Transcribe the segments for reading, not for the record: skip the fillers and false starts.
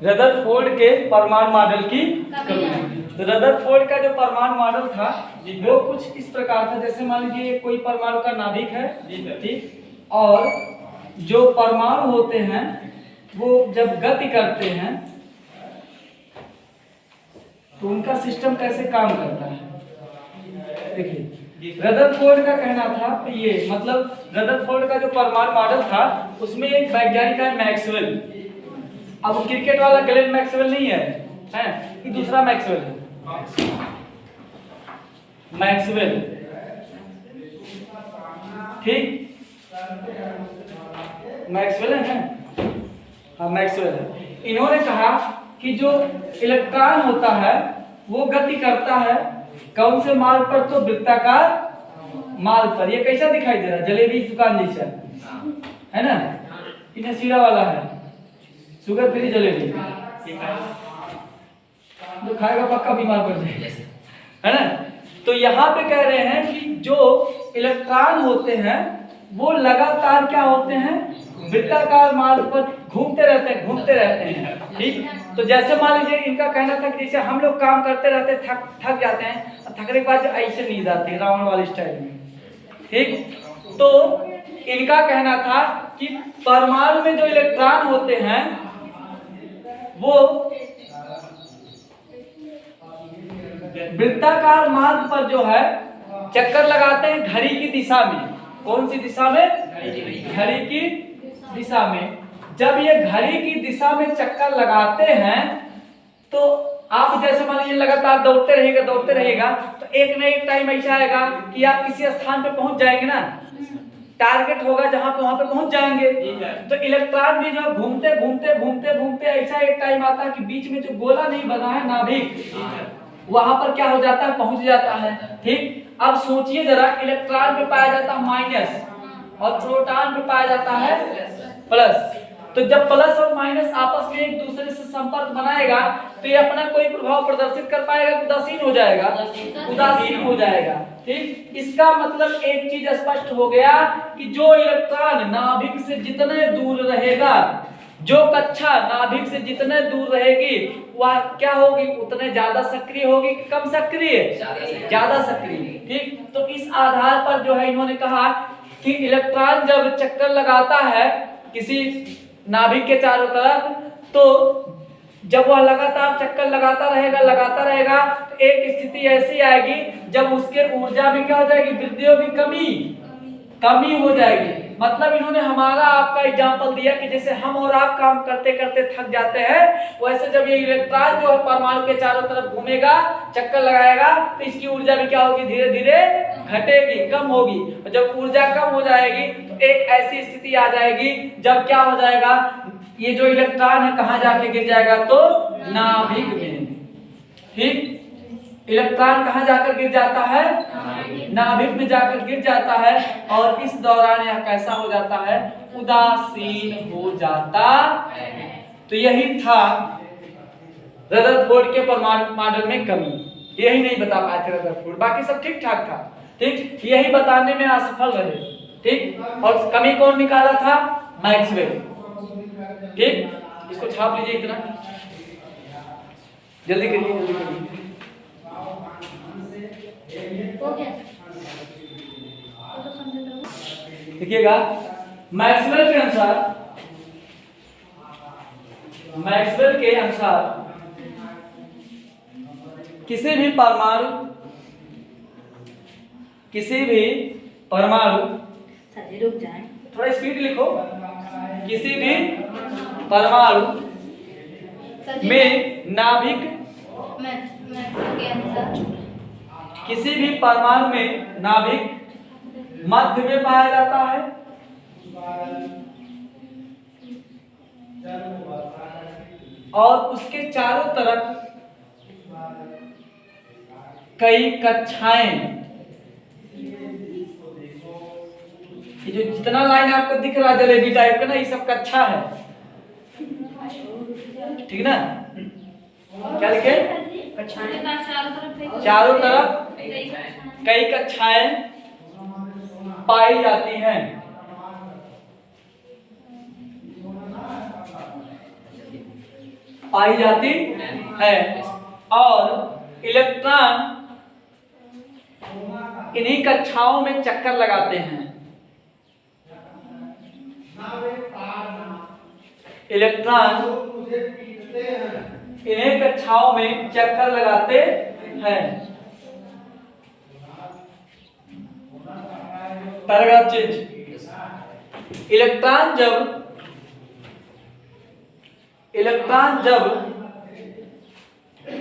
Rutherford के परमाणु model की कमी। तो रदरफोर्ड का जो परमाणु मॉडल था वो कुछ इस प्रकार था, जैसे मान लीजिए कोई परमाणु का नाभिक है, ठीक, और जो परमाणु होते हैं वो जब गति करते हैं तो उनका सिस्टम कैसे काम करता है। देखिए रदरफोर्ड का कहना था ये, मतलब रदरफोर्ड का जो परमाणु मॉडल था उसमें एक वैज्ञानिक है मैक्सवेल। अब क्रिकेट वाला ग्लेन मैक्सवेल नहीं है, ये दूसरा मैक्सवेल है, मैक्सवेल, ठीक, मैक्सवेल है ना, हाँ मैक्सवेल है। इन्होंने कहा कि जो इलेक्ट्रॉन होता है वो गति करता है कौन से मार्ग पर, तो वृत्ताकार मार्ग पर। ये कैसा दिखाई दे रहा है, जलेबी की दुकान जैसा है ना, इन्हें सीधा वाला है, शुगर फ्री जलेबी, जो खाएगा पक्का बीमार पड़ जाएगा, है ना। तो यहाँ पे कह रहे हैं कि जो इलेक्ट्रॉन होते हैं वो लगातार क्या होते हैं, वृत्ताकार मार्ग पर घूमते रहते हैं, ठीक। तो जैसे मान लीजिए इनका कहना था कि जैसे हम लोग काम करते रहते थक जाते हैं, थकने के बाद ऐसे नींद आती है रावण वाले स्टाइल में, ठीक। तो इनका कहना था कि परमाणु में जो इलेक्ट्रॉन होते हैं वो वृत्ताकार मार्ग पर जो है चक्कर लगाते हैं घड़ी की दिशा में। कौन सी दिशा में, घड़ी की दिशा में। जब ये घड़ी की दिशा में चक्कर लगाते हैं तो आप जैसे मान लीजिए लगातार दौड़ते रहेगा तो एक न एक टाइम ऐसा आएगा कि आप किसी स्थान पे पहुंच जाएंगे ना, टारगेट होगा जहां पे, वहां पे पहुंच जाएंगे। तो इलेक्ट्रॉन भी जो घूमते ऐसा एक टाइम आता है कि बीच में जो गोला नहीं बना है नाभिक, वहां पर क्या हो जाता है, पहुंच जाता है, ठीक। अब सोचिए जरा, इलेक्ट्रॉन पे पाया जाता है माइनस और प्रोटॉन पे पाया जाता है प्लस। तो जब प्लस और माइनस आपस में एक दूसरे से संपर्क बनाएगा तो ये अपना कोई प्रभाव प्रदर्शित कर पाएगा, उदासीन हो जाएगा, ठीक। इसका मतलब एक चीज स्पष्ट हो गया कि जो इलेक्ट्रॉन नाभिक से जितने दूर रहेगा, जो कक्षा नाभिक से जितने दूर रहेगी वह क्या होगी, उतने ज्यादा सक्रिय होगी कि कम सक्रिय, ज्यादा सक्रिय, ठीक। तो इस आधार पर जो है इन्होंने कहा कि इलेक्ट्रॉन जब चक्कर लगाता है किसी नाभिक के चारों तरफ, तो जब वह लगातार चक्कर लगाता रहेगा तो एक स्थिति ऐसी आएगी जब उसके ऊर्जा में क्या हो जाएगी, वृद्धि होगी, कमी हो जाएगी। मतलब इन्होंने हमारा आपका एग्जांपल दिया कि जैसे हम और आप काम करते करते थक जाते हैं, वैसे जब ये इलेक्ट्रॉन जो है परमाणु के चारों तरफ घूमेगा, चक्कर लगाएगा, तो इसकी ऊर्जा भी क्या होगी, धीरे धीरे घटेगी, कम होगी। और जब ऊर्जा कम हो जाएगी तो एक ऐसी स्थिति आ जाएगी जब क्या हो जाएगा, ये जो इलेक्ट्रॉन है कहाँ जाके गिर जाएगा, तो नाभिक में, ठीक। इलेक्ट्रॉन कहाँ जाकर गिर जाता है, नाभिक में जाकर गिर जाता है, और इस दौरान यह कैसा हो जाता है, उदासीन हो जाता है। तो यही था रदरफोर्ड के परमाणु मॉडल में कमी, यही नहीं बता पाए थे रदरफोर्ड, बाकी सब ठीक ठाक था, ठीक। यही बताने में असफल रहे, ठीक। और कमी कौन निकाला था, मैक्सवेल, ठीक। इसको छाप लीजिए, इतना जल्दी करिए। देखिएगा, मैक्सवेल के अनुसार किसी भी परमाणु रुक जाए, थोड़ा स्पीड लिखो, किसी भी परमाणु में नाभिक, किसी भी परमाणु में नाभिक मध्य में पाया जाता है, और उसके चारों तरफ कई कक्षाएं, ये जो जितना लाइन आपको दिख रहा है जलेबी टाइप का ना, ये सब कक्षा है, ठीक ना। क्या लिखे, चारों तरफ कई कक्षाएं पाई जाती हैं। पाई जाती है और इलेक्ट्रॉन इन्हीं कक्षाओं में चक्कर लगाते हैं। इलेक्ट्रॉन इन्हीं कक्षाओं में चक्कर लगाते हैं। Paragraph change. इलेक्ट्रॉन जब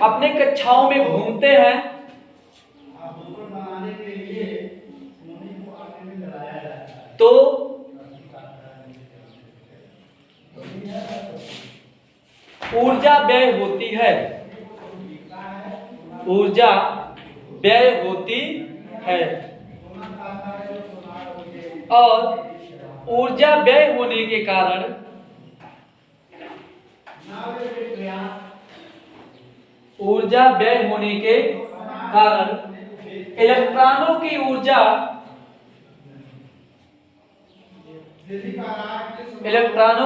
अपने कक्षाओं में घूमते हैं तो ऊर्जा व्यय होती है। ऊर्जा व्यय होती है और ऊर्जा व्यय होने के कारण इलेक्ट्रॉनों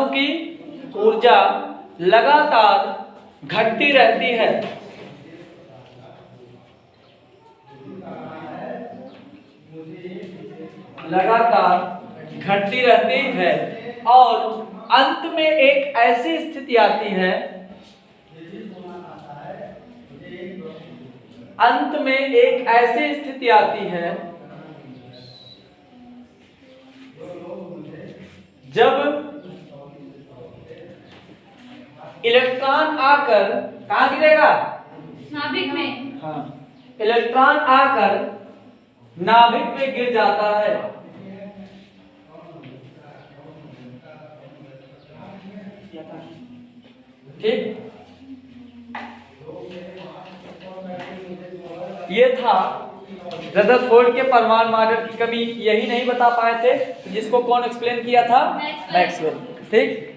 की ऊर्जा लगातार घटती रहती है। और अंत में एक ऐसी स्थिति आती है जब इलेक्ट्रॉन आकर कहाँ गिरेगा? नाभिक में। हाँ, इलेक्ट्रॉन आकर नाभिक में गिर जाता है। ठीक, ये था रदरफोर्ड के परमाणु मॉडल की कमी। यही नहीं बता पाए थे जिसको कौन एक्सप्लेन किया था? मैक्सवेल। ठीक।